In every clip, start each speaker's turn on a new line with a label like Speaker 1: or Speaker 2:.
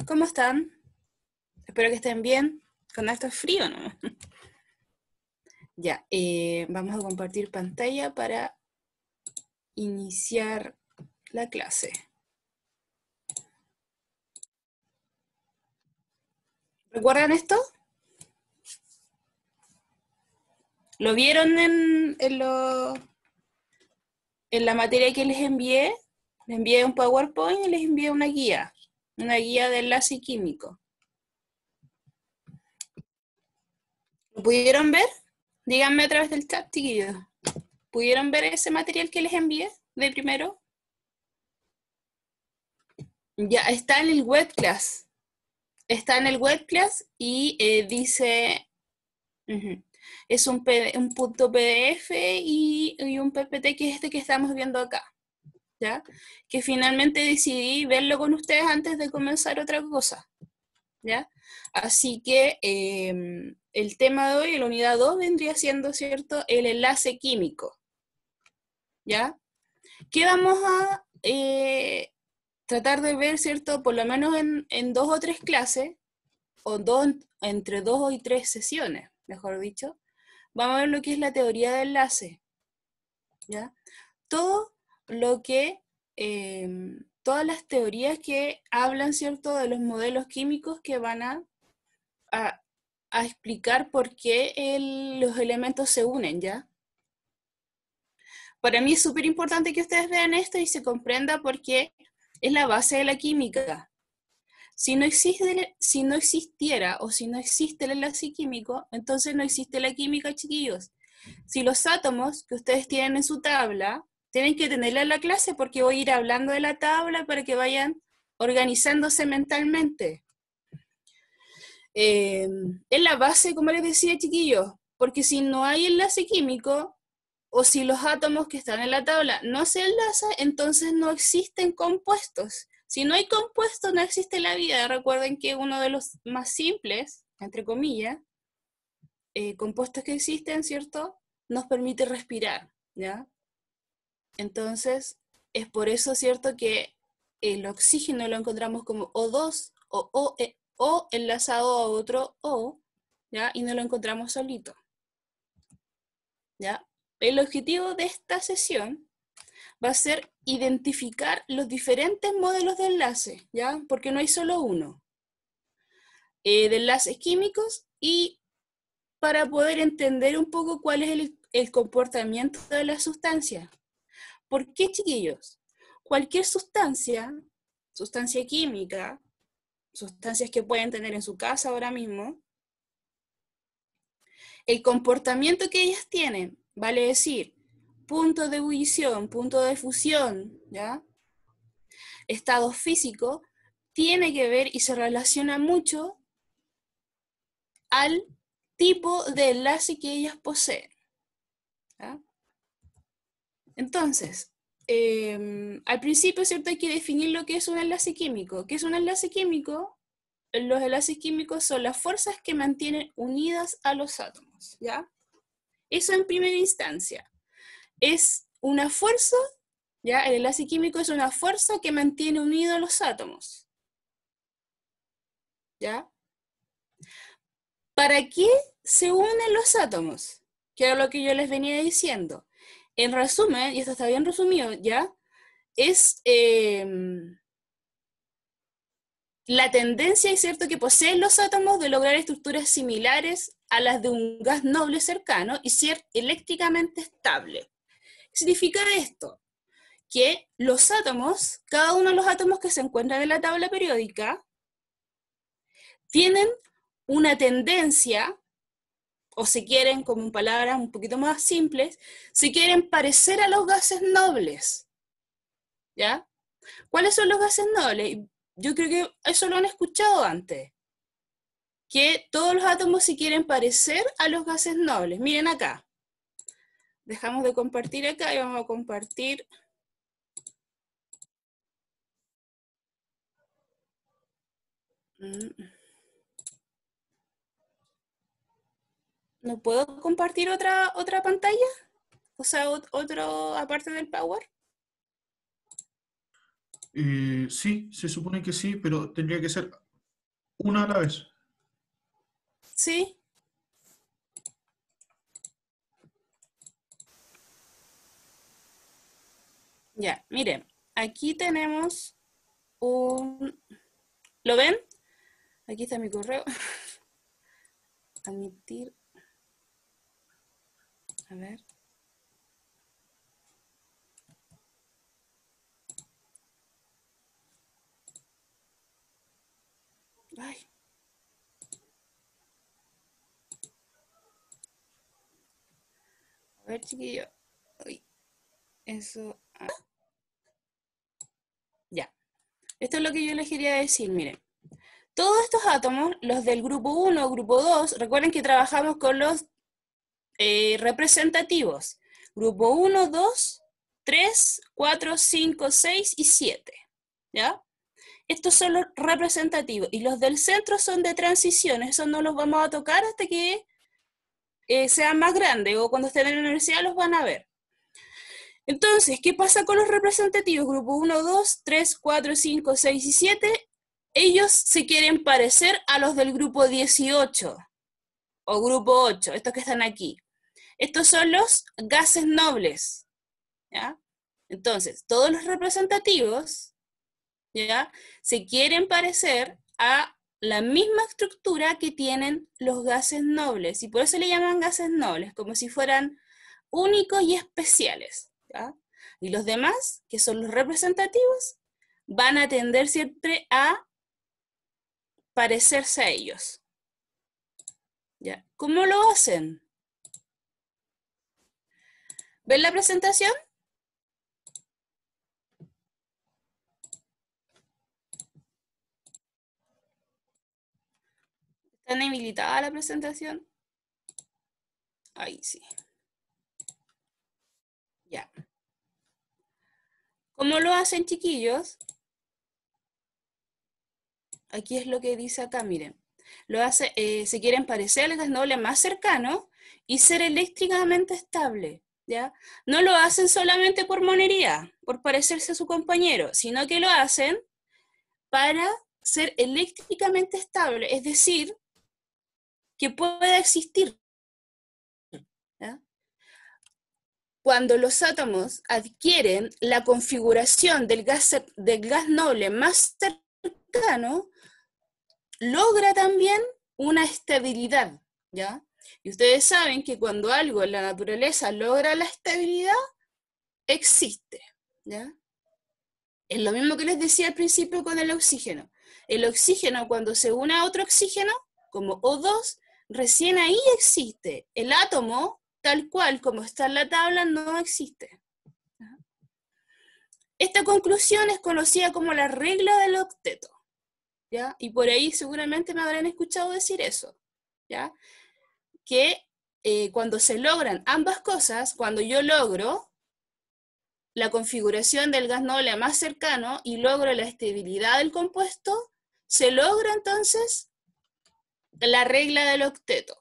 Speaker 1: ¿Cómo están? Espero que estén bien. Con esto es frío, ¿no? Ya, vamos a compartir pantalla para iniciar la clase. ¿Recuerdan esto? ¿Lo vieron en la materia que les envié? Les envié un PowerPoint y les envié una guía de enlace químico. ¿Lo pudieron ver? Díganme a través del chat, chiquillos. ¿Pudieron ver ese material que les envié de primero? Ya, está en el web class. Está en el web class y dice, es un punto PDF y un PPT que es este que estamos viendo acá, ¿ya? Que finalmente decidí verlo con ustedes antes de comenzar otra cosa, ¿ya? Así que el tema de hoy, la unidad 2, vendría siendo, ¿cierto?, el enlace químico, ¿ya? ¿Qué vamos a tratar de ver, ¿cierto?, por lo menos en 2 o 3 clases, o entre 2 y 3 sesiones, mejor dicho, vamos a ver lo que es la teoría de enlace, ¿ya? Todo lo que, todas las teorías que hablan, ¿cierto?, de los modelos químicos que van a explicar por qué los elementos se unen, ¿ya? Para mí es súper importante que ustedes vean esto y se comprenda por qué es la base de la química. Si no existiera o si no existe el enlace químico, entonces no existe la química, chiquillos. Si los átomos que ustedes tienen en su tabla, tienen que tenerla en la clase porque voy a ir hablando de la tabla para que vayan organizándose mentalmente. Es la base, como les decía, chiquillos, porque si no hay enlace químico, o si los átomos que están en la tabla no se enlazan, entonces no existen compuestos. Si no hay compuestos, no existe la vida. Recuerden que uno de los más simples, entre comillas, compuestos que existen, ¿cierto?, nos permite respirar, ¿ya? Entonces, es por eso, ¿cierto?, que el oxígeno lo encontramos como O2 o enlazado a otro O, ¿ya? Y no lo encontramos solito, ¿ya? El objetivo de esta sesión va a ser identificar los diferentes modelos de enlace, ¿ya? Porque no hay solo uno. De enlaces químicos y para poder entender un poco cuál es el comportamiento de la sustancia. ¿Por qué, chiquillos? Cualquier sustancia química, sustancias que pueden tener en su casa ahora mismo, el comportamiento que ellas tienen, vale decir, punto de ebullición, punto de fusión, ¿ya?, estado físico, tiene que ver y se relaciona mucho al tipo de enlace que ellas poseen, ¿ya? Entonces, al principio, ¿cierto?, hay que definir lo que es un enlace químico. ¿Qué es un enlace químico? Los enlaces químicos son las fuerzas que mantienen unidas a los átomos, ¿ya? Eso en primera instancia. Es una fuerza, ¿ya? El enlace químico es una fuerza que mantiene unidos a los átomos, ¿ya? ¿Para qué se unen los átomos? Que era lo que yo les venía diciendo. En resumen, y esto está bien resumido, ¿ya? Es la tendencia, es cierto, que poseen los átomos de lograr estructuras similares a las de un gas noble cercano y ser eléctricamente estable. ¿Qué significa esto? Que los átomos, cada uno de los átomos que se encuentran en la tabla periódica, tienen una tendencia, o si quieren, como en palabras un poquito más simples, si quieren parecer a los gases nobles, ¿ya? ¿Cuáles son los gases nobles? Yo creo que eso lo han escuchado antes, que todos los átomos se quieren parecer a los gases nobles. Miren acá, dejamos de compartir acá y vamos a compartir. ¿No puedo compartir otra pantalla? O sea, otro aparte del Power.
Speaker 2: Sí, se supone que sí, pero tendría que ser una a la vez.
Speaker 1: ¿Sí? Ya, miren, aquí tenemos un... ¿Lo ven? Aquí está mi correo. Admitir. A ver. Ay, a ver, chiquillo. Uy, eso. Ya. Esto es lo que yo les quería decir, miren. Todos estos átomos, los del grupo 1, grupo 2, recuerden que trabajamos con los representativos. Grupo 1, 2, 3, 4, 5, 6 y 7. ¿Ya? Estos son los representativos. Y los del centro son de transición. Esos no los vamos a tocar hasta que sean más grandes o cuando estén en la universidad los van a ver. Entonces, ¿qué pasa con los representativos? Grupo 1, 2, 3, 4, 5, 6 y 7. Ellos se quieren parecer a los del grupo 18 o grupo 8, estos que están aquí. Estos son los gases nobles, ¿ya? Entonces, todos los representativos, ¿ya? Se quieren parecer a la misma estructura que tienen los gases nobles, y por eso le llaman gases nobles, como si fueran únicos y especiales, ¿ya? Y los demás, que son los representativos, van a tender siempre a parecerse a ellos, ¿ya? ¿Cómo lo hacen? ¿Ven la presentación? ¿Está inhabilitada la presentación? Ahí sí. Ya. ¿Cómo lo hacen, chiquillos? Aquí es lo que dice acá, miren. Se quieren parecer al gas noble más cercano y ser eléctricamente estable, ¿ya? No lo hacen solamente por monería, por parecerse a su compañero, sino que lo hacen para ser eléctricamente estable, es decir, que pueda existir, ¿ya? Cuando los átomos adquieren la configuración del gas noble más cercano, logra también una estabilidad, ¿ya? Y ustedes saben que cuando algo en la naturaleza logra la estabilidad, existe, ¿ya? Es lo mismo que les decía al principio con el oxígeno. El oxígeno, cuando se une a otro oxígeno, como O2, recién ahí existe. El átomo, tal cual como está en la tabla, no existe. Esta conclusión es conocida como la regla del octeto, ¿ya? Y por ahí seguramente me habrán escuchado decir eso, ¿ya? Que cuando se logran ambas cosas, cuando yo logro la configuración del gas noble más cercano y logro la estabilidad del compuesto, se logra entonces la regla del octeto.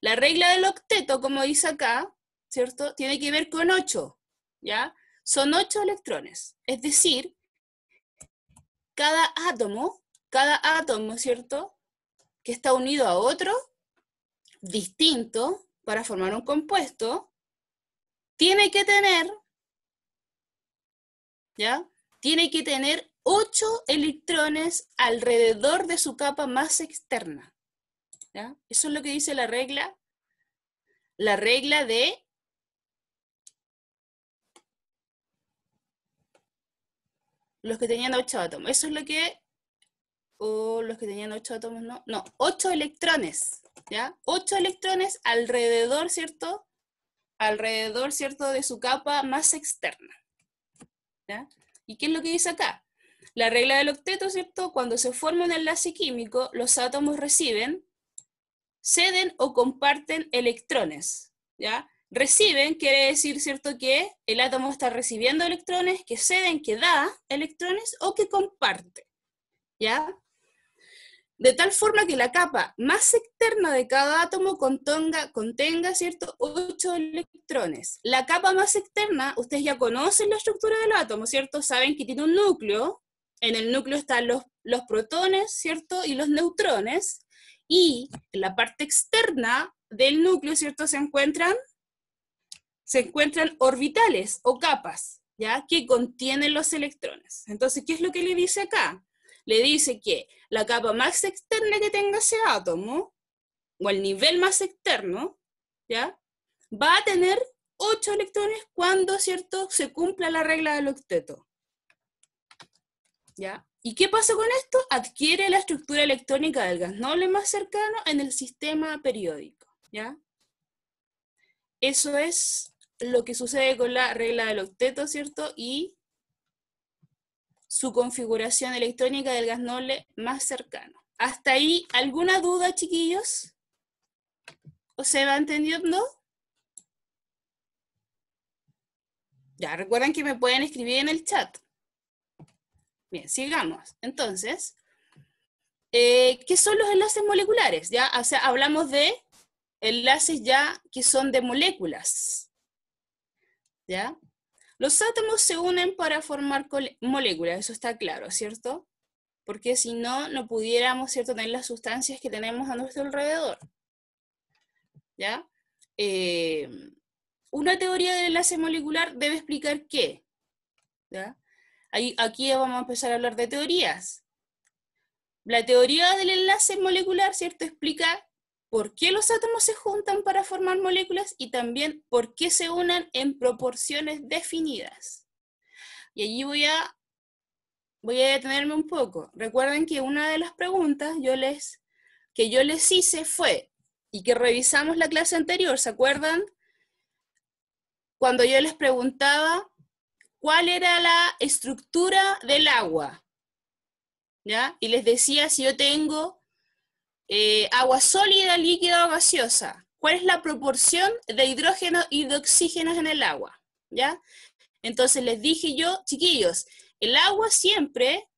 Speaker 1: La regla del octeto, como dice acá, ¿cierto? Tiene que ver con 8, ¿ya? Son 8 electrones, es decir, cada átomo, ¿cierto? Que está unido a otro, distinto, para formar un compuesto, tiene que tener, ¿ya? Tiene que tener 8 electrones alrededor de su capa más externa, ¿ya? Eso es lo que dice la regla de los que tenían 8 átomos. Eso es lo que, o los que tenían 8 átomos, no, 8 electrones, ¿ya? 8 electrones alrededor, ¿cierto? Alrededor, ¿cierto? De su capa más externa, ¿ya? ¿Y qué es lo que dice acá? La regla del octeto, ¿cierto? Cuando se forma un enlace químico, los átomos reciben, ceden o comparten electrones, ¿ya? Reciben quiere decir, ¿cierto?, que el átomo está recibiendo electrones, que ceden, que da electrones o que comparte, ¿ya? de tal forma que la capa más externa de cada átomo contenga, ¿cierto?, 8 electrones. La capa más externa, ustedes ya conocen la estructura del átomo, ¿cierto? Saben que tiene un núcleo, en el núcleo están los protones, ¿cierto?, y los neutrones, y en la parte externa del núcleo, ¿cierto?, se encuentran orbitales o capas, ¿ya?, que contienen los electrones. Entonces, ¿qué es lo que le dice acá? Le dice que la capa más externa que tenga ese átomo, o el nivel más externo, ¿ya?, va a tener 8 electrones cuando, ¿cierto?, se cumpla la regla del octeto. ¿Ya? ¿Y qué pasa con esto? Adquiere la estructura electrónica del gas noble más cercano en el sistema periódico, ¿ya? Eso es lo que sucede con la regla del octeto, ¿cierto? Y su configuración electrónica del gas noble más cercano. ¿Hasta ahí alguna duda, chiquillos? ¿O se va entendiendo? Ya, recuerden que me pueden escribir en el chat. Bien, sigamos. Entonces, ¿qué son los enlaces moleculares? Ya, o sea, hablamos de enlaces ya que son de moléculas. ¿Ya? Los átomos se unen para formar moléculas, eso está claro, ¿cierto? Porque si no, no pudiéramos, ¿cierto?, tener las sustancias que tenemos a nuestro alrededor. ¿Ya? Una teoría del enlace molecular debe explicar qué. ¿Ya? Aquí vamos a empezar a hablar de teorías. La teoría del enlace molecular, ¿cierto?, explica por qué los átomos se juntan para formar moléculas y también por qué se unen en proporciones definidas. Y allí voy a detenerme un poco. Recuerden que una de las preguntas que yo les hice fue, y que revisamos la clase anterior, ¿se acuerdan? Cuando yo les preguntaba cuál era la estructura del agua, ¿ya? Y les decía si yo tengo agua sólida, líquida o gaseosa, ¿cuál es la proporción de hidrógeno y de oxígenos en el agua? ¿Ya? Entonces les dije yo, chiquillos, el agua siempre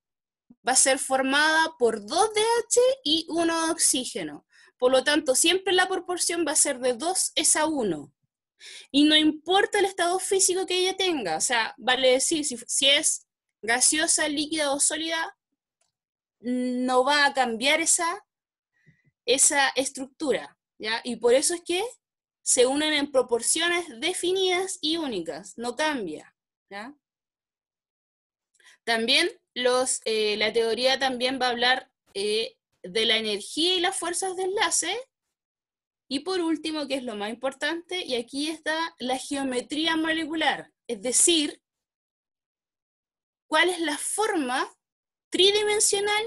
Speaker 1: va a ser formada por 2 DH y 1 oxígeno. Por lo tanto, siempre la proporción va a ser de 2:1. Y no importa el estado físico que ella tenga, o sea, vale decir, si es gaseosa, líquida o sólida, no va a cambiar esa estructura, ¿ya? Y por eso es que se unen en proporciones definidas y únicas, no cambia, ¿ya? También la teoría también va a hablar de la energía y las fuerzas de enlace. Y por último, que es lo más importante, y aquí está la geometría molecular, es decir, cuál es la forma tridimensional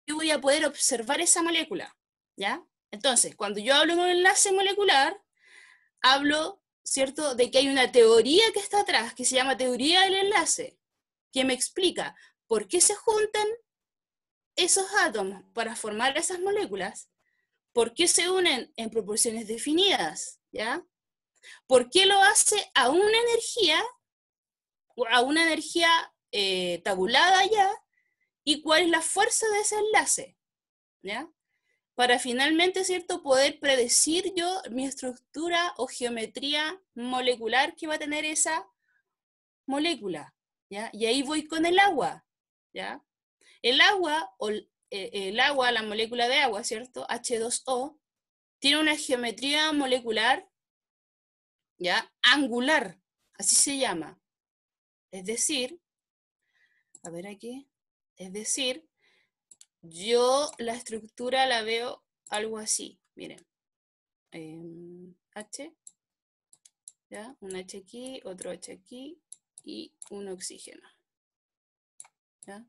Speaker 1: que voy a poder observar esa molécula, ¿ya? Entonces, cuando yo hablo de un enlace molecular, hablo, ¿cierto?, de que hay una teoría que está atrás, que se llama teoría del enlace, que me explica por qué se juntan esos átomos para formar esas moléculas, por qué se unen en proporciones definidas, ¿ya? ¿Por qué lo hace a una energía tabulada ya? ¿Y cuál es la fuerza de ese enlace? ¿Ya? Para finalmente, ¿cierto?, poder predecir yo mi estructura o geometría molecular que va a tener esa molécula, ¿ya? Y ahí voy con el agua, ¿ya? El agua, la molécula de agua, ¿cierto?, H2O, tiene una geometría molecular, ¿ya?, angular, así se llama. Es decir, a ver aquí, es decir, yo la estructura la veo algo así, miren. H, ¿ya? Un H aquí, otro H aquí y un oxígeno, ¿ya?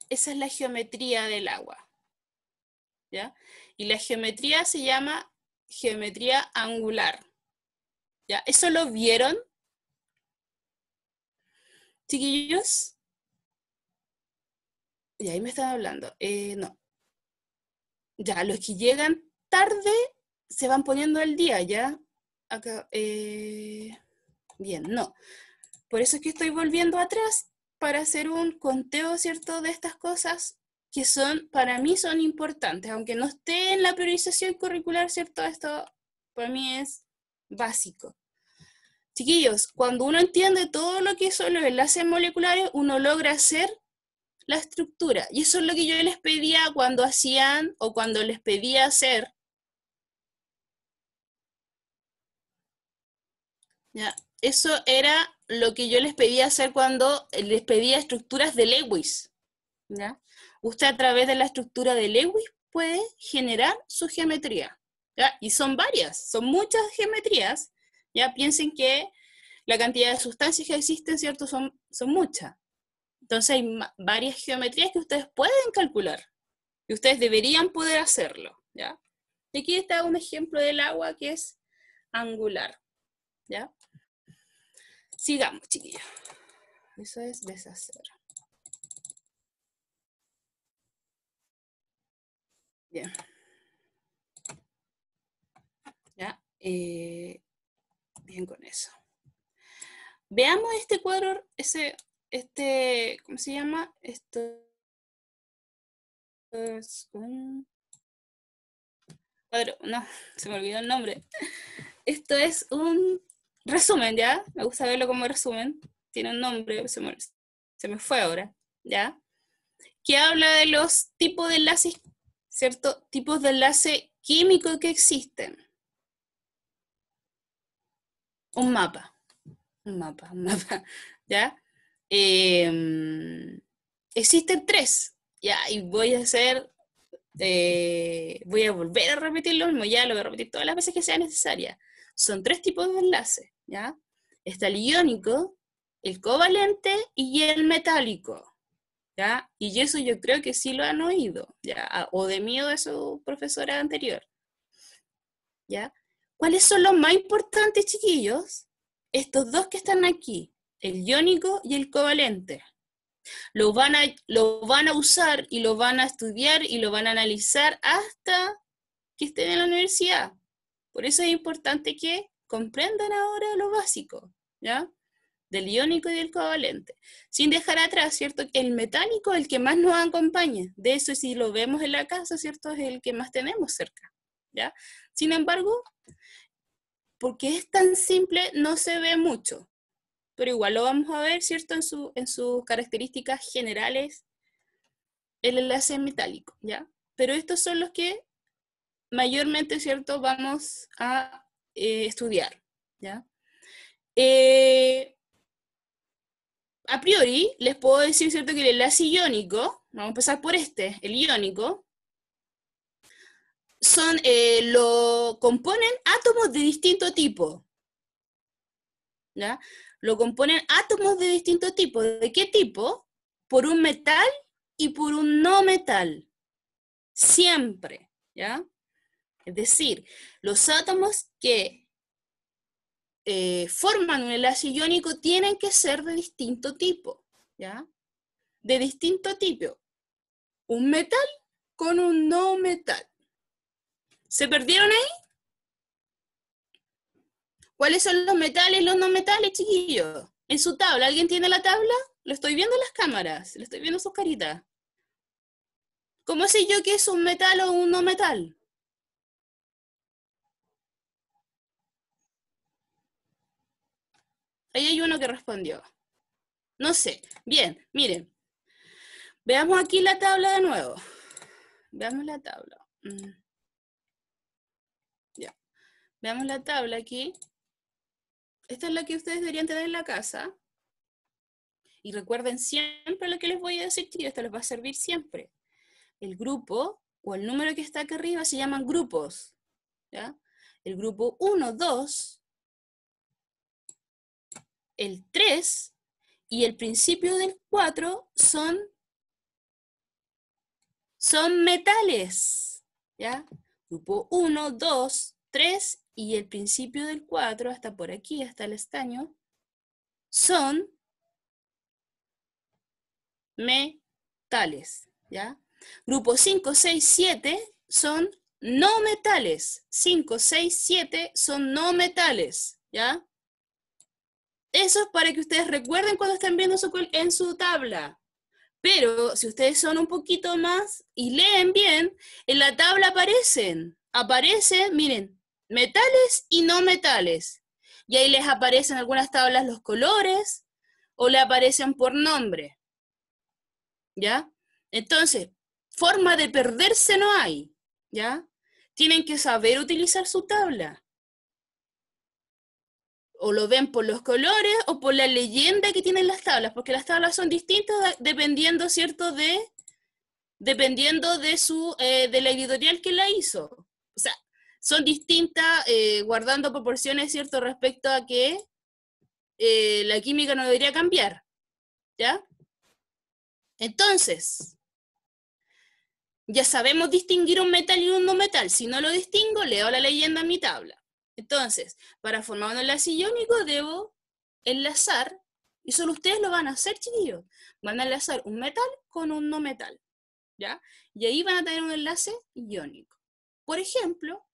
Speaker 1: Esa es la geometría del agua, ¿ya? Y la geometría se llama geometría angular, ¿ya? ¿Eso lo vieron, chiquillos? Y ahí me están hablando. No. Ya, los que llegan tarde se van poniendo al día, ¿ya? Acá, bien, no. Por eso es que estoy volviendo atrás, para hacer un conteo, ¿cierto?, de estas cosas que son, para mí son importantes, aunque no esté en la priorización curricular, ¿cierto? Esto para mí es básico. Chiquillos, cuando uno entiende todo lo que son los enlaces moleculares, uno logra hacer la estructura. Y eso es lo que yo les pedía cuando hacían, o cuando les pedía hacer. ¿Ya? Eso era lo que yo les pedía hacer cuando les pedía estructuras de Lewis. ¿Ya? Usted a través de la estructura de Lewis puede generar su geometría. ¿Ya? Y son varias, son muchas geometrías. Ya piensen que la cantidad de sustancias que existen, ¿cierto? Son muchas. Entonces hay varias geometrías que ustedes pueden calcular. Y ustedes deberían poder hacerlo. ¿Ya? Y aquí está un ejemplo del agua que es angular. ¿Ya? Sigamos, chiquillos. Eso es deshacer. Bien. ¿Ya? Bien con eso. Veamos este cuadro, ¿cómo se llama? Esto es un cuadro, no, se me olvidó el nombre. Esto es un resumen, ¿ya? Me gusta verlo como resumen. Tiene un nombre, se me fue ahora, ¿ya? Que habla de los tipos de enlaces, ¿cierto? Tipos de enlace químico que existen. Un mapa, ¿ya? Existen 3, ¿ya? Y voy a volver a repetir lo mismo, ya lo voy a repetir todas las veces que sea necesaria. Son 3 tipos de enlaces, ¿ya? Está el iónico, el covalente y el metálico, ¿ya? Y eso yo creo que sí lo han oído, ¿ya? O de mí o de su profesora anterior, ¿ya? ¿Cuáles son los más importantes, chiquillos? Estos 2 que están aquí, el iónico y el covalente. Lo van a usar y lo van a estudiar y lo van a analizar hasta que estén en la universidad. Por eso es importante que comprendan ahora lo básico, ¿ya? Del iónico y del covalente. Sin dejar atrás, ¿cierto? El metálico es el que más nos acompaña. De eso, si lo vemos en la casa, ¿cierto? Es el que más tenemos cerca, ¿ya? Sin embargo, porque es tan simple, no se ve mucho. Pero igual lo vamos a ver, ¿cierto? En sus características generales, el enlace metálico, ¿ya? Pero estos son los que mayormente, ¿cierto? Vamos a estudiar, ¿ya? A priori, les puedo decir, ¿cierto? Que el enlace iónico, vamos a empezar por el iónico, lo componen átomos de distinto tipo, ¿ya? Lo componen átomos de distinto tipo. ¿De qué tipo? Por un metal y por un no metal. Siempre, ¿ya? Es decir, los átomos que forman un enlace iónico tienen que ser de distinto tipo, ¿ya? De distinto tipo. Un metal con un no metal. ¿Se perdieron ahí? ¿Cuáles son los metales y los no metales, chiquillos? En su tabla, ¿alguien tiene la tabla? Lo estoy viendo en las cámaras, lo estoy viendo sus caritas. ¿Cómo sé yo que es un metal o un no metal? Ahí hay uno que respondió. No sé. Bien, miren. Veamos aquí la tabla de nuevo. Veamos la tabla. Ya. Veamos la tabla aquí. Esta es la que ustedes deberían tener en la casa. Y recuerden siempre lo que les voy a decir, chicos, esto les va a servir siempre. El grupo o el número que está aquí arriba se llaman grupos, ¿ya? El grupo 1, 2, el 3 y el principio del 4 son metales, ¿ya? Grupo 1, 2, 3 y el principio del 4, hasta por aquí, hasta el estaño, son metales, ¿ya? Grupo 5, 6, 7 son no metales. 5, 6, 7 son no metales, ¿ya? Eso es para que ustedes recuerden cuando estén viendo en su tabla. Pero si ustedes son un poquito más y leen bien, en la tabla aparecen, miren, metales y no metales. Y ahí les aparecen en algunas tablas los colores o le aparecen por nombre. ¿Ya? Entonces, forma de perderse no hay. ¿Ya? Tienen que saber utilizar su tabla. O lo ven por los colores o por la leyenda que tienen las tablas, porque las tablas son distintas dependiendo, ¿cierto?, dependiendo de la editorial que la hizo. O sea, son distintas guardando proporciones, ¿cierto?, respecto a que la química no debería cambiar, ¿ya? Entonces, ya sabemos distinguir un metal y un no metal. Si no lo distingo, leo la leyenda en mi tabla. Entonces, para formar un enlace iónico debo enlazar, y solo ustedes lo van a hacer, chiquillos. Van a enlazar un metal con un no metal, ¿ya? Y ahí van a tener un enlace iónico. Por ejemplo,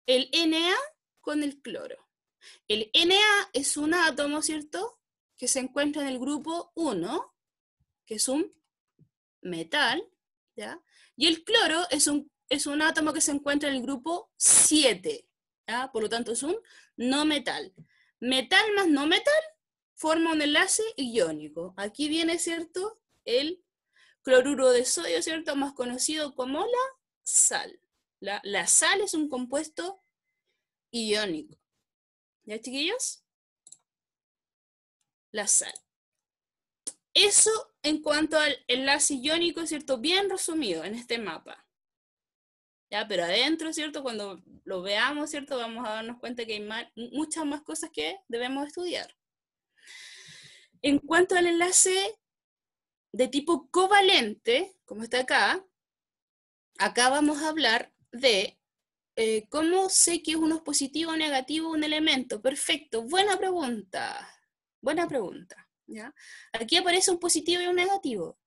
Speaker 1: el Na con el cloro. El Na es un átomo, ¿cierto?, que se encuentra en el grupo 1, que es un metal, ¿ya? Y el cloro es un átomo que se encuentra en el grupo 7, ¿ya? Por lo tanto es un no metal. Metal más no metal forma un enlace iónico. Aquí viene, ¿cierto?, el cloruro de sodio, ¿cierto?, más conocido como la sal. La sal es un compuesto iónico. ¿Ya, chiquillos? La sal. Eso en cuanto al enlace iónico, ¿cierto?, bien resumido en este mapa. ¿Ya? Pero adentro, ¿cierto?, cuando lo veamos, ¿cierto?, vamos a darnos cuenta que hay muchas más cosas que debemos estudiar. En cuanto al enlace de tipo covalente, como está acá vamos a hablar de cómo sé que uno es positivo o negativo un elemento. Perfecto, buena pregunta. Buena pregunta. ¿Ya? Aquí aparece un positivo y un negativo.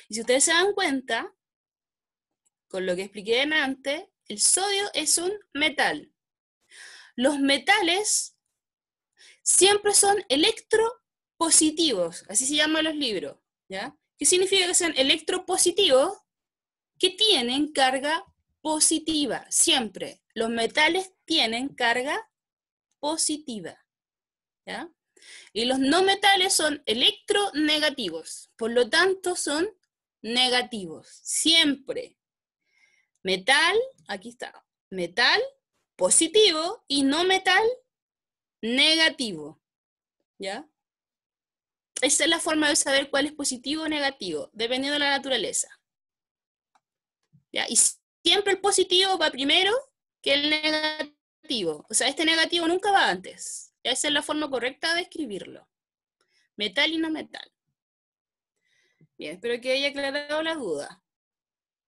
Speaker 1: Y si ustedes se dan cuenta, con lo que expliqué antes, el sodio es un metal. Los metales siempre son electropositivos, así se llaman los libros, ¿ya? ¿Qué significa que sean electropositivos? Que tienen carga positiva, siempre. Los metales tienen carga positiva, ¿ya? Y los no metales son electronegativos, por lo tanto son negativos, siempre. Metal, aquí está, metal positivo y no metal negativo, ¿ya? Esa es la forma de saber cuál es positivo o negativo, dependiendo de la naturaleza, ¿ya? Y siempre el positivo va primero que el negativo, o sea, este negativo nunca va antes. Esa es la forma correcta de escribirlo. Metal y no metal. Bien, espero que haya aclarado la duda.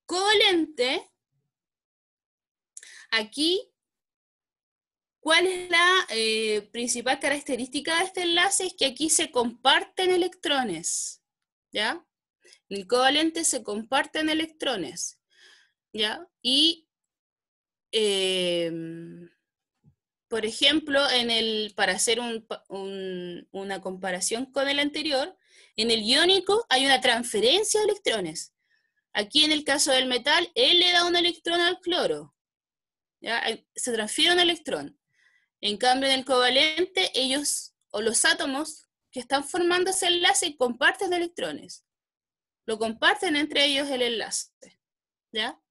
Speaker 1: Covalente, aquí, ¿cuál es la principal característica de este enlace? Es que aquí se comparten electrones, ¿ya? En el covalente se comparten electrones, ¿ya? Y, por ejemplo, para hacer una comparación con el anterior, en el iónico hay una transferencia de electrones. Aquí en el caso del metal, él le da un electrón al cloro, ¿ya? Se transfiere un electrón. En cambio, en el covalente, ellos, o los átomos que están formando ese enlace, comparten electrones. Lo comparten entre ellos el enlace, ¿ya?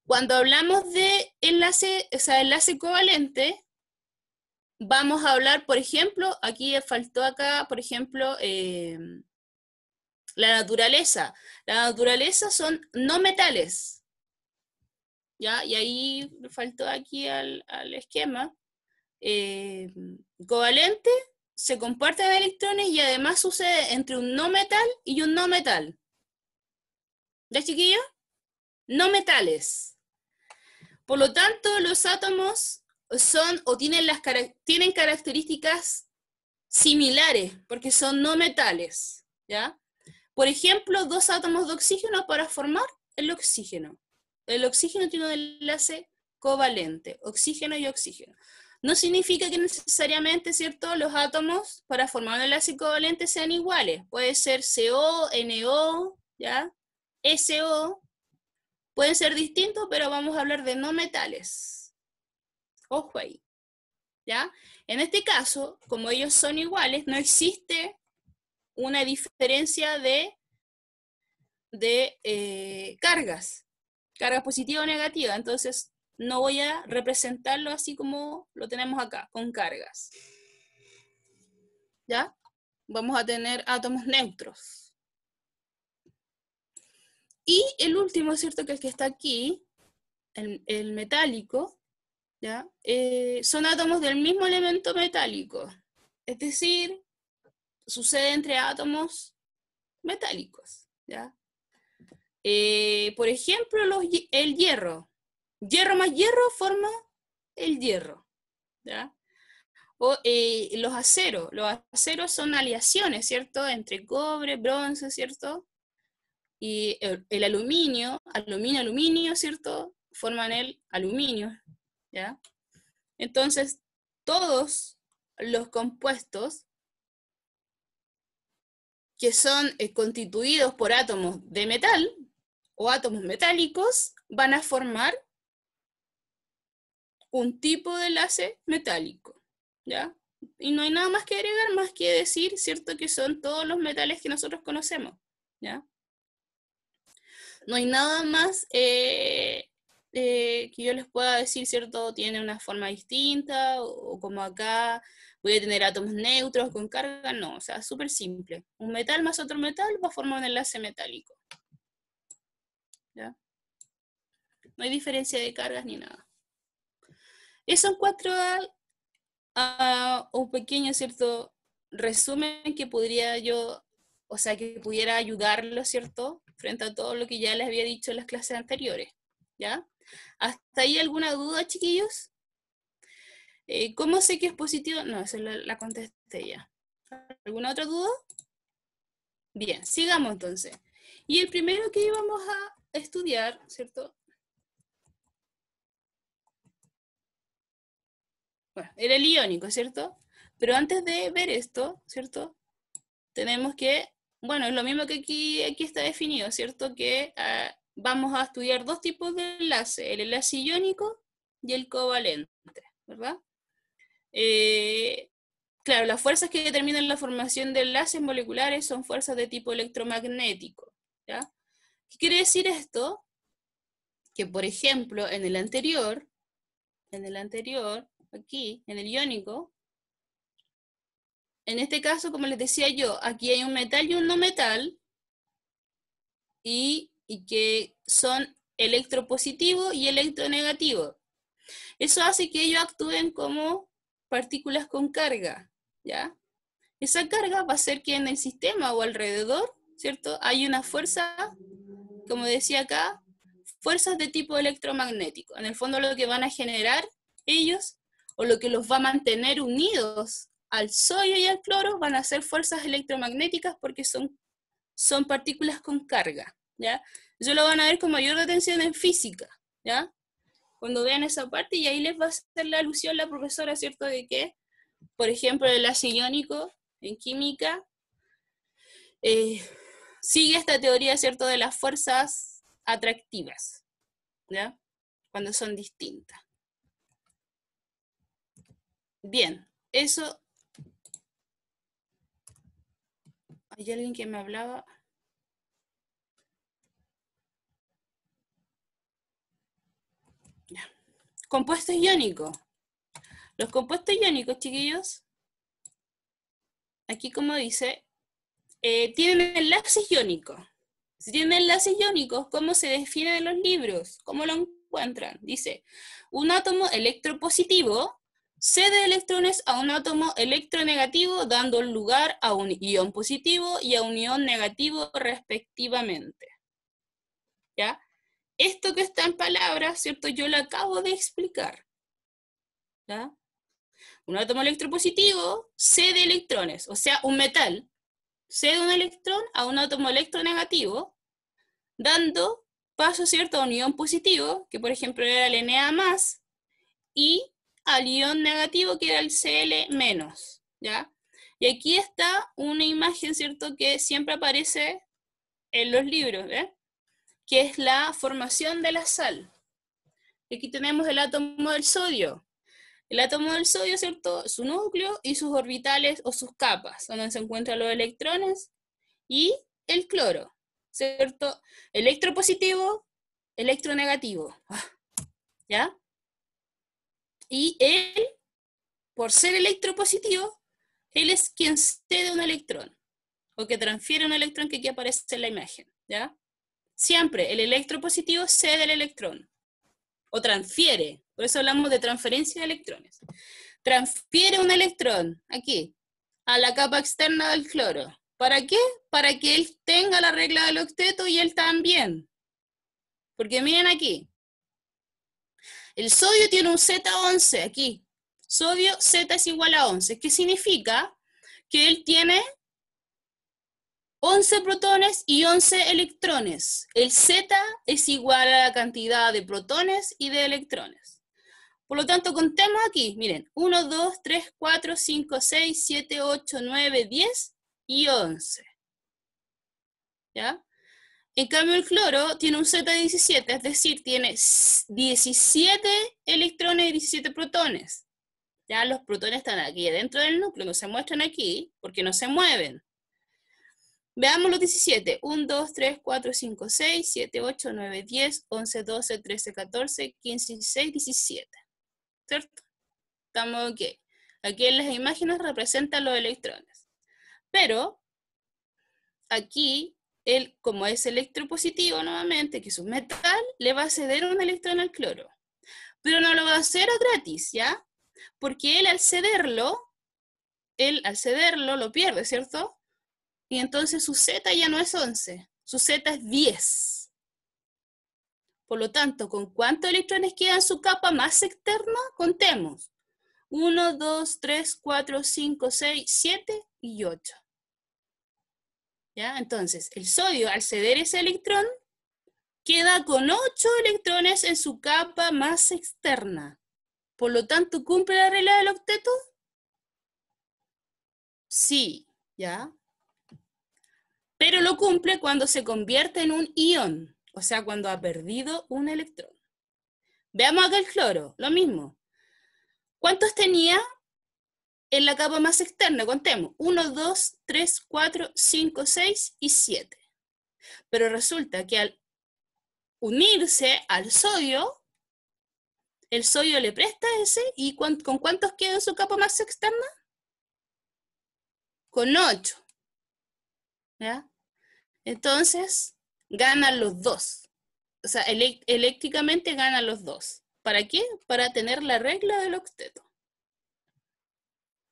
Speaker 1: Cuando hablamos de enlace, o sea, enlace covalente, vamos a hablar, por ejemplo, aquí faltó acá, por ejemplo, la naturaleza. La naturaleza son no metales, ¿ya? Y ahí faltó aquí al esquema. Covalente se comparten electrones y además sucede entre un no metal y un no metal. ¿Ya, chiquillos? No metales. Por lo tanto, los átomos son o tienen características similares porque son no metales, ¿ya? Por ejemplo, dos átomos de oxígeno para formar el oxígeno. El oxígeno tiene un enlace covalente, oxígeno y oxígeno. no significa que necesariamente, ¿cierto?, los átomos para formar un enlace covalente sean iguales. Puede ser CO, NO, ¿ya? SO, pueden ser distintos, pero vamos a hablar de no metales. Ojo ahí, ¿ya? En este caso, como ellos son iguales, no existe una diferencia de cargas positiva o negativa, entonces no voy a representarlo así como lo tenemos acá, con cargas. ¿Ya? Vamos a tener átomos neutros. Y el último, ¿cierto? Que el que está aquí, el metálico, ¿ya? Son átomos del mismo elemento metálico. Es decir, sucede entre átomos metálicos, ¿ya? Por ejemplo, el hierro. Hierro más hierro forma el hierro, ¿ya? O los aceros. Los aceros son aleaciones, ¿cierto? Entre cobre, bronce, ¿cierto? Y el aluminio, aluminio, ¿cierto? Forman el aluminio, ¿ya? Entonces, todos los compuestos que son constituidos por átomos de metal o átomos metálicos van a formar un tipo de enlace metálico, ¿ya? Y no hay nada más que agregar, más que decir, ¿cierto?, que son todos los metales que nosotros conocemos, ¿ya? No hay nada más que yo les pueda decir, ¿cierto?, tiene una forma distinta, o como acá voy a tener átomos neutros con carga, no, o sea, súper simple. Un metal más otro metal va a formar un enlace metálico, ¿ya? No hay diferencia de cargas ni nada. Eso en cuanto a un pequeño, ¿cierto?, resumen que podría yo, o sea, que pudiera ayudarlo, ¿cierto?, frente a todo lo que ya les había dicho en las clases anteriores, ¿ya? ¿Hasta ahí alguna duda, chiquillos? ¿Cómo sé que es positivo? No, esa la contesté ya. ¿Alguna otra duda? Bien, sigamos entonces. Y el primero que íbamos a estudiar, ¿cierto? Bueno, era el iónico, ¿cierto? Pero antes de ver esto, ¿cierto?, tenemos que, bueno, es lo mismo que aquí está definido, ¿cierto? Que vamos a estudiar dos tipos de enlace, el enlace iónico y el covalente, ¿verdad? Claro, las fuerzas que determinan la formación de enlaces moleculares son fuerzas de tipo electromagnético, ¿ya? ¿Qué quiere decir esto? Que, por ejemplo, en el anterior, aquí, en el iónico, en este caso, como les decía yo, aquí hay un metal y un no metal, y que son electropositivo y electronegativo. Eso hace que ellos actúen como partículas con carga, ¿ya? Esa carga va a hacer que en el sistema o alrededor, ¿cierto?, hay una fuerza, como decía acá, fuerzas de tipo electromagnético. En el fondo lo que van a generar ellos, o lo que los va a mantener unidos al sodio y al cloro, van a ser fuerzas electromagnéticas porque son partículas con carga, ¿ya? Eso lo van a ver con mayor atención en física, ¿ya? Cuando vean esa parte, y ahí les va a hacer la alusión la profesora, ¿cierto?, de que, por ejemplo, el enlace iónico en química sigue esta teoría, ¿cierto?, de las fuerzas atractivas, ¿ya? Cuando son distintas. Bien, eso... ¿Hay alguien que me hablaba? Ya. Compuestos iónicos. Los compuestos iónicos, chiquillos, aquí como dice, tienen enlaces iónicos. Si tienen enlaces iónicos, ¿cómo se definen en los libros? ¿Cómo lo encuentran? Dice, un átomo electropositivo cede electrones a un átomo electronegativo, dando lugar a un ion positivo y a un ion negativo respectivamente. ¿Ya? Esto que está en palabras, ¿cierto? Yo lo acabo de explicar. ¿Ya? Un átomo electropositivo cede electrones, o sea, un metal cede un electrón a un átomo electronegativo, dando paso, ¿cierto?, a un ion positivo, que por ejemplo era el Na+, y al ion negativo, que era el Cl-, ¿ya? Y aquí está una imagen, ¿cierto?, que siempre aparece en los libros, ¿ves? Que es la formación de la sal. Aquí tenemos el átomo del sodio. El átomo del sodio, ¿cierto?, su núcleo y sus orbitales o sus capas, donde se encuentran los electrones y el cloro, ¿cierto? Electropositivo, electronegativo, ¿ya? Y él, por ser electropositivo, él es quien cede un electrón, o que transfiere un electrón, que aquí aparece en la imagen, ¿ya? Siempre el electropositivo cede el electrón, o transfiere, por eso hablamos de transferencia de electrones. Transfiere un electrón, aquí, a la capa externa del cloro. ¿Para qué? Para que él tenga la regla del octeto y él también. Porque miren aquí, el sodio tiene un Z11 aquí. Sodio Z es igual a 11. ¿Qué significa? Que él tiene 11 protones y 11 electrones. El Z es igual a la cantidad de protones y de electrones. Por lo tanto, contemos aquí, miren, 1, 2, 3, 4, 5, 6, 7, 8, 9, 10 y 11. ¿Ya? En cambio, el cloro tiene un Z17, es decir, tiene 17 electrones y 17 protones. Ya los protones están aquí dentro del núcleo, no se muestran aquí porque no se mueven. Veamos los 17. 1, 2, 3, 4, 5, 6, 7, 8, 9, 10, 11, 12, 13, 14, 15, 16, 17. ¿Cierto? Estamos ok. Aquí en las imágenes representan los electrones. Pero aquí, él, como es electropositivo nuevamente, que es un metal, le va a ceder un electrón al cloro. Pero no lo va a hacer a gratis, ¿ya? Porque él al cederlo lo pierde, ¿cierto? Y entonces su Z ya no es 11, su Z es 10. Por lo tanto, ¿con cuántos electrones queda en su capa más externa? Contemos. 1, 2, 3, 4, 5, 6, 7 y 8. ¿Ya? Entonces, el sodio, al ceder ese electrón, queda con 8 electrones en su capa más externa. Por lo tanto, ¿cumple la regla del octeto? Sí, ¿ya? Pero lo cumple cuando se convierte en un ion, o sea, cuando ha perdido un electrón. Veamos acá el cloro, lo mismo. ¿Cuántos tenía en la capa más externa? Contemos. 1, 2, 3, 4, 5, 6 y 7. Pero resulta que al unirse al sodio, el sodio le presta ese, ¿y con cuántos queda en su capa más externa? Con 8. ¿Ya? Entonces, ganan los dos. O sea, eléctricamente ganan los dos. ¿Para qué? Para tener la regla del octeto.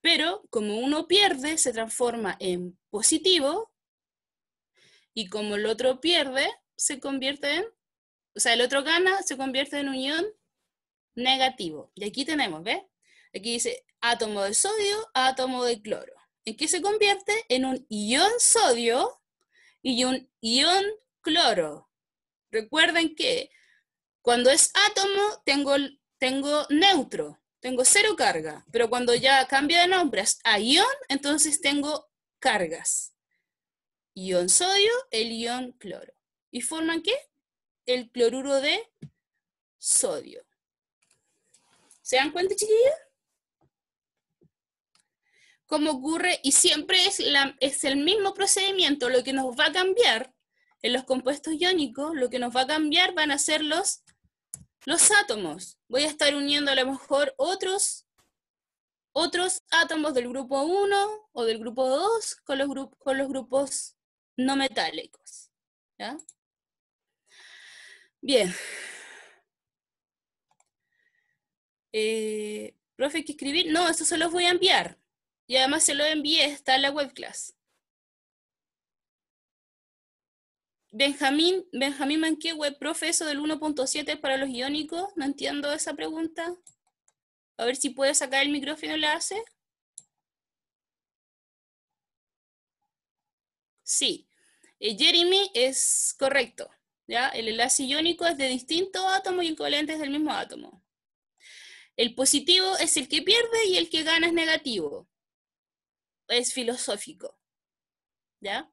Speaker 1: Pero como uno pierde, se transforma en positivo, y como el otro pierde, se convierte en, o sea, el otro gana, se convierte en un ion negativo. Y aquí tenemos, ¿ves? Aquí dice átomo de sodio, átomo de cloro. ¿En qué se convierte? En un ion sodio y un ion cloro. Recuerden que cuando es átomo tengo neutro, tengo cero carga, pero cuando ya cambia de nombre a ion, entonces tengo cargas. Ion sodio, el ion cloro. ¿Y forman qué? El cloruro de sodio. ¿Se dan cuenta, chiquillos? ¿Cómo ocurre? Y siempre es el mismo procedimiento. Lo que nos va a cambiar en los compuestos iónicos, lo que nos va a cambiar van a ser los átomos. Voy a estar uniendo a lo mejor otros átomos del grupo 1 o del grupo 2 con los grupos no metálicos. ¿Ya? Bien. Profe, ¿hay que escribir? No, eso se los voy a enviar. Y además se lo envié, está en la web class. Benjamín Manquehue, profe, eso del 1.7 para los iónicos, no entiendo esa pregunta. A ver si puede sacar el micrófono y la hace. Sí, Jeremy es correcto. ¿Ya? El enlace iónico es de distintos átomos y covalentes del mismo átomo. El positivo es el que pierde y el que gana es negativo. Es filosófico. ¿Ya?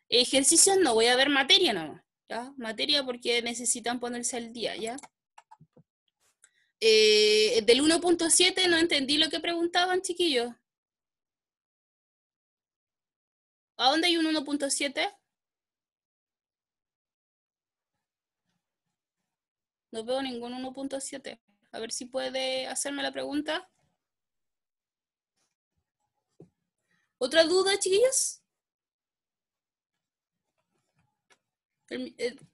Speaker 1: Ejercicios no, voy a ver materia nomás. ¿Ya? Materia porque necesitan ponerse al día, ¿ya? Del 1.7 no entendí lo que preguntaban, chiquillos. ¿A dónde hay un 1.7? No veo ningún 1.7. A ver si puede hacerme la pregunta. ¿Otra duda, chiquillos?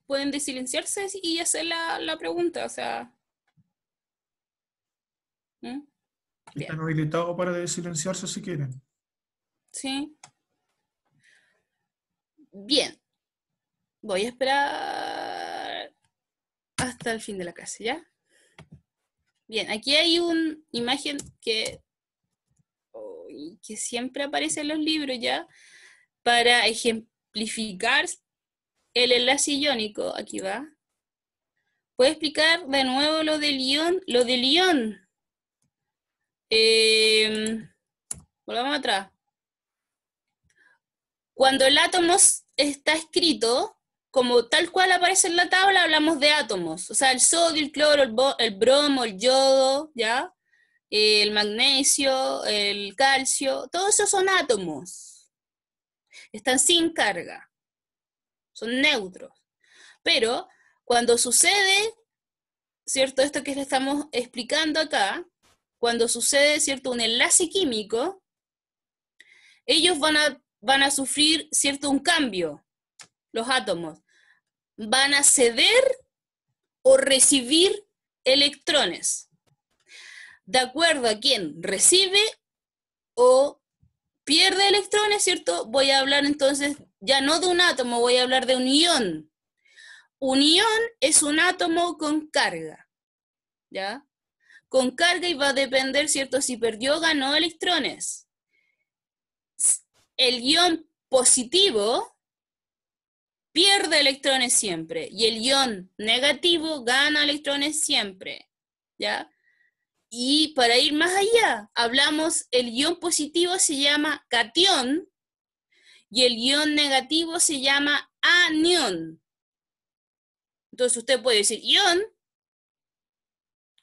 Speaker 1: Pueden desilenciarse y hacer la pregunta, o sea. ¿Mm? Bien.
Speaker 2: Están habilitados para silenciarse si quieren.
Speaker 1: Sí. Bien. Voy a esperar hasta el fin de la clase, ¿ya? Bien, aquí hay una imagen que siempre aparece en los libros, ¿ya? Para ejemplificar el enlace iónico. Aquí va. ¿Puedo explicar de nuevo lo del ión? Lo del ión. Volvamos atrás. Cuando el átomo está escrito, como tal cual aparece en la tabla, hablamos de átomos. O sea, el sodio, el cloro, el bromo, el yodo, ¿ya? El magnesio, el calcio, todos esos son átomos. Están sin carga. Son neutros. Pero cuando sucede, ¿cierto? Esto que le estamos explicando acá, cuando sucede, ¿cierto? Un enlace químico, ellos van a sufrir, ¿cierto? Un cambio, los átomos. Van a ceder o recibir electrones. De acuerdo a quién recibe o pierde electrones, ¿cierto? Voy a hablar entonces ya no de un átomo, voy a hablar de un ión. Un ión es un átomo con carga, ¿ya? Con carga y va a depender, ¿cierto? Si perdió o ganó electrones. El ión positivo pierde electrones siempre y el ión negativo gana electrones siempre, ¿ya? Y para ir más allá, hablamos, el ión positivo se llama catión y el ión negativo se llama anión. Entonces usted puede decir ión,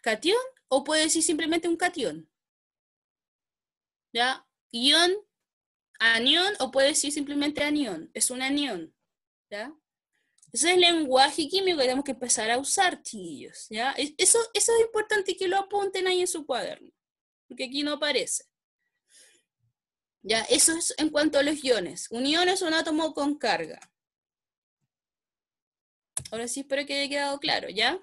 Speaker 1: catión, o puede decir simplemente un catión. ¿Ya? Ión, anión, o puede decir simplemente anión. Es un anión. ¿Ya? Ese es el lenguaje químico que tenemos que empezar a usar, chiquillos. ¿Ya? Eso es importante que lo apunten ahí en su cuaderno, porque aquí no aparece. ¿Ya? Eso es en cuanto a los iones. Un ion es un átomo con carga. Ahora sí espero que haya quedado claro, ¿ya?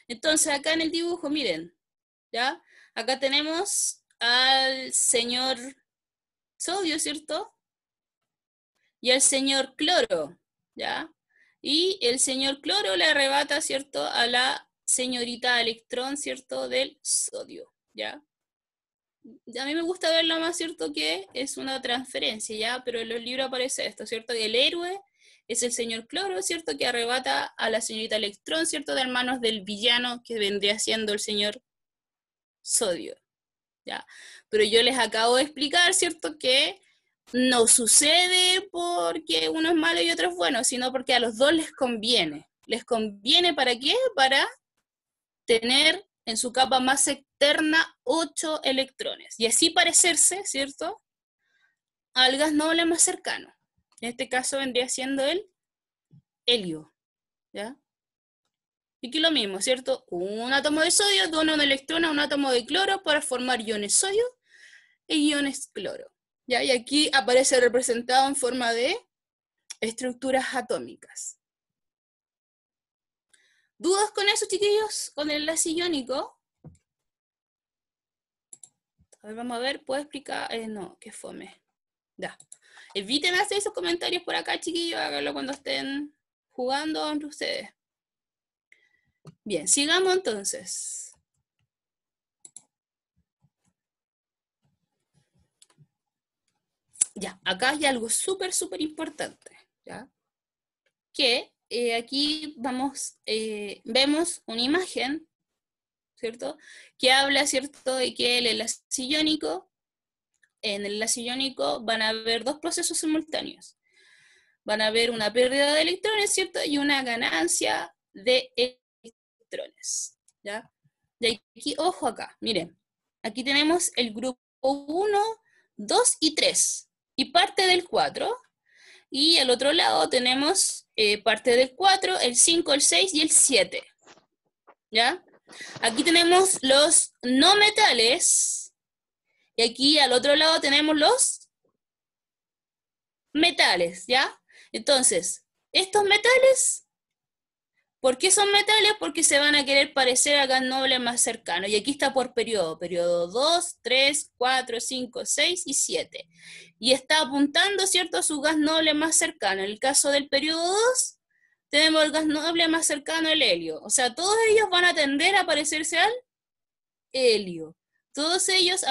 Speaker 1: Entonces acá en el dibujo, miren, ¿ya? Acá tenemos al señor sodio, ¿cierto? Y al señor cloro, ¿ya? Y el señor cloro le arrebata, ¿cierto? A la señorita electrón, ¿cierto? Del sodio, ¿ya? A mí me gusta verlo más, ¿cierto? Que es una transferencia, ¿ya? Pero en los libros aparece esto, ¿cierto? El héroe es el señor cloro, ¿cierto? Que arrebata a la señorita electrón, ¿cierto? De manos del villano que vendría siendo el señor sodio, ¿ya? Pero yo les acabo de explicar, ¿cierto? Que no sucede porque uno es malo y otro es bueno, sino porque a los dos les conviene. ¿Les conviene para qué? Para tener en su capa más externa 8 electrones. Y así parecerse, ¿cierto? Al gas noble más cercano. En este caso vendría siendo el helio, ¿ya? Y aquí lo mismo, ¿cierto? Un átomo de sodio dona un electrón a un átomo de cloro para formar iones sodio e iones cloro, ¿ya? Y aquí aparece representado en forma de estructuras atómicas. ¿Dudas con eso, chiquillos? ¿Con el enlace iónico? A ver, vamos a ver, ¿puedo explicar? No, qué fome. Ya. Eviten hacer esos comentarios por acá, chiquillos, háganlo cuando estén jugando entre ustedes. Bien, sigamos entonces. Ya, acá hay algo súper, súper importante, ¿ya? Que aquí vemos una imagen ¿cierto? Que habla, ¿cierto?, de que el enlace iónico, en el enlace iónico van a haber dos procesos simultáneos. Van a haber una pérdida de electrones, ¿cierto? Y una ganancia de electrones, ¿ya? De aquí, ojo acá, miren, aquí tenemos el grupo 1, 2 y 3, y parte del 4, y al otro lado tenemos parte del 4, el 5, el 6 y el 7, ¿ya? Aquí tenemos los no metales, y aquí al otro lado tenemos los metales, ¿ya? Entonces, estos metales, ¿por qué son metales? Porque se van a querer parecer a gas noble más cercano. Y aquí está por periodo. Periodo 2, 3, 4, 5, 6 y 7. Y está apuntando, ¿cierto?, a su gas noble más cercano. En el caso del periodo 2, tenemos el gas noble más cercano, el helio. O sea, todos ellos van a tender a parecerse al helio. Todos ellos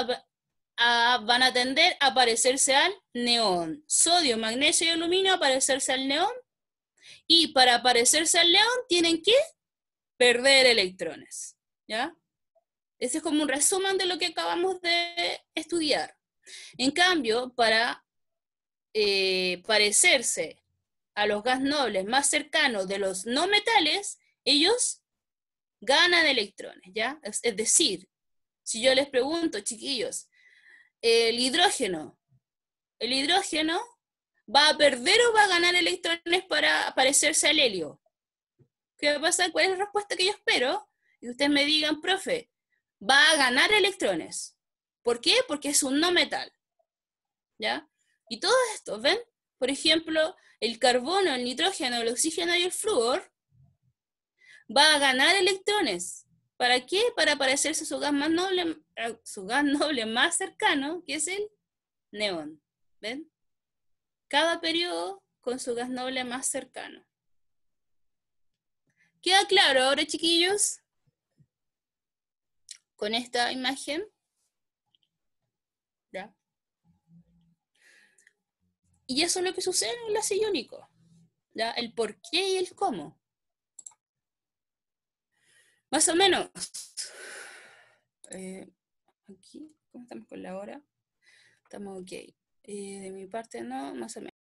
Speaker 1: van a tender a parecerse al neón. Sodio, magnesio y aluminio a parecerse al neón. Y para parecerse al neón tienen que perder electrones, ¿ya? Ese es como un resumen de lo que acabamos de estudiar. En cambio, para parecerse a los gas nobles más cercanos de los no metales, ellos ganan electrones, ¿ya? Es decir, si yo les pregunto, chiquillos, el hidrógeno ¿va a perder o va a ganar electrones para parecerse al helio? ¿Qué va a pasar? ¿Cuál es la respuesta que yo espero? Y ustedes me digan, profe, va a ganar electrones. ¿Por qué? Porque es un no metal, ¿ya? Y todos estos, ¿ven? Por ejemplo, el carbono, el nitrógeno, el oxígeno y el flúor va a ganar electrones. ¿Para qué? Para parecerse a su gas noble más cercano, que es el neón. ¿Ven? Cada periodo con su gas noble más cercano. ¿Queda claro ahora, chiquillos? Con esta imagen. ¿Ya? Y eso es lo que sucede en el enlace iónico. ¿Ya? El por qué y el cómo. Más o menos. Aquí, ¿cómo estamos con la hora? Estamos ok. De mi parte no, más o menos.